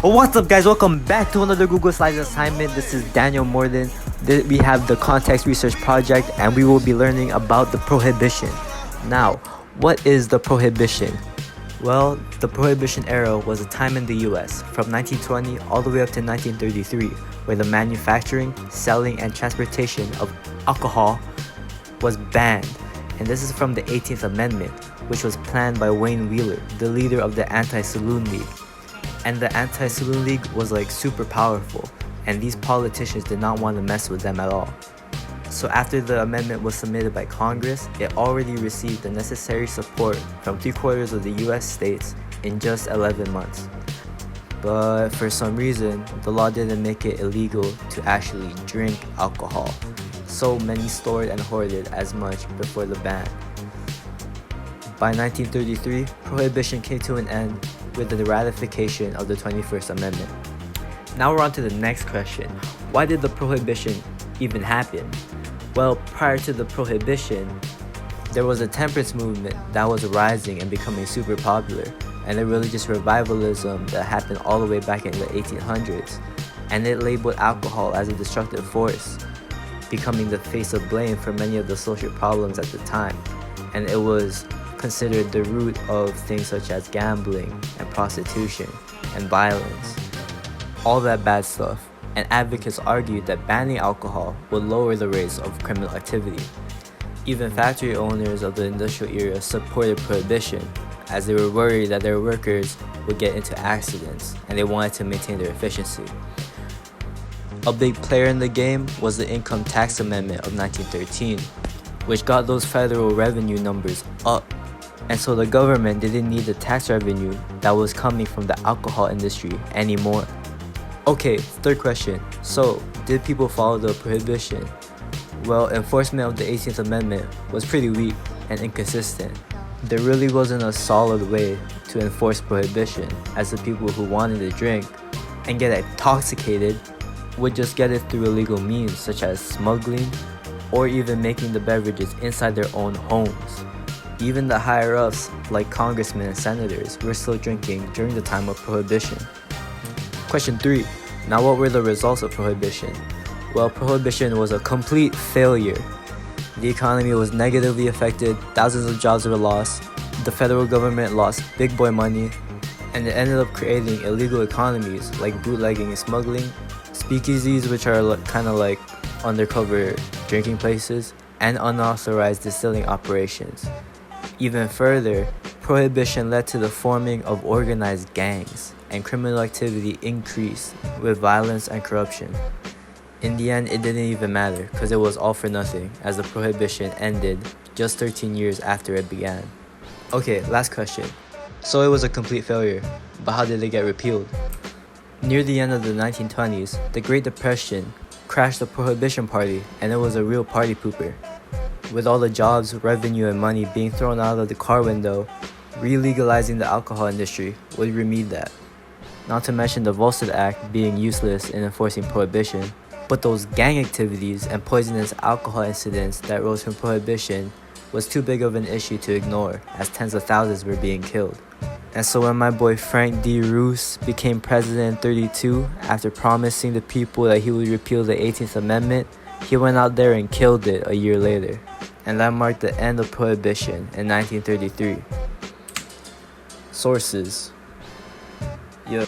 What's up, guys? Welcome back to another Google Slides assignment. This is Daniel Morden. We have the context research project and we will be learning about the prohibition. Now, what is the prohibition? Well, the prohibition era was a time in the US from 1920 all the way up to 1933 where the manufacturing, selling, and transportation of alcohol was banned. And this is from the 18th Amendment, which was planned by Wayne Wheeler, the leader of the Anti-Saloon League. And the Anti-Saloon League was like super powerful, and these politicians did not want to mess with them at all. So after the amendment was submitted by Congress, it already received the necessary support from 3/4 of the US states in just 11 months. But for some reason, the law didn't make it illegal to actually drink alcohol. So many stored and hoarded as much before the ban. By 1933, prohibition came to an end with the ratification of the 21st Amendment. Now we're on to the next question. Why did the prohibition even happen? Well, prior to the prohibition, there was a temperance movement that was rising and becoming super popular, and a religious revivalism that happened all the way back in the 1800s, and it labeled alcohol as a destructive force, becoming the face of blame for many of the social problems at the time, and it was considered the root of things such as gambling and prostitution and violence, all that bad stuff. And advocates argued that banning alcohol would lower the rates of criminal activity. Even factory owners of the industrial era supported prohibition, as they were worried that their workers would get into accidents and they wanted to maintain their efficiency. A big player in the game was the Income Tax Amendment of 1913, which got those federal revenue numbers up. And so the government didn't need the tax revenue that was coming from the alcohol industry anymore. Okay, third question. So, did people follow the prohibition? Well, enforcement of the 18th Amendment was pretty weak and inconsistent. There really wasn't a solid way to enforce prohibition, as the people who wanted to drink and get intoxicated would just get it through illegal means such as smuggling or even making the beverages inside their own homes. Even the higher-ups, like congressmen and senators, were still drinking during the time of prohibition. Question 3. Now what were the results of prohibition? Well, prohibition was a complete failure. The economy was negatively affected, thousands of jobs were lost, the federal government lost big boy money, and it ended up creating illegal economies like bootlegging and smuggling, speakeasies, which are kind of like undercover drinking places, and unauthorized distilling operations. Even further, prohibition led to the forming of organized gangs, and criminal activity increased with violence and corruption. In the end, it didn't even matter because it was all for nothing, as the prohibition ended just 13 years after it began. Okay, last question. So it was a complete failure, but how did it get repealed? Near the end of the 1920s, the Great Depression crashed the Prohibition Party, and it was a real party pooper. With all the jobs, revenue, and money being thrown out of the car window, re-legalizing the alcohol industry would remedy that. Not to mention the Volstead Act being useless in enforcing prohibition, but those gang activities and poisonous alcohol incidents that rose from prohibition was too big of an issue to ignore, as tens of thousands were being killed. And so when my boy Frank D. Roos became president in 1932, after promising the people that he would repeal the 18th Amendment, he went out there and killed it a year later. And that marked the end of prohibition in 1933. Sources. Yeah.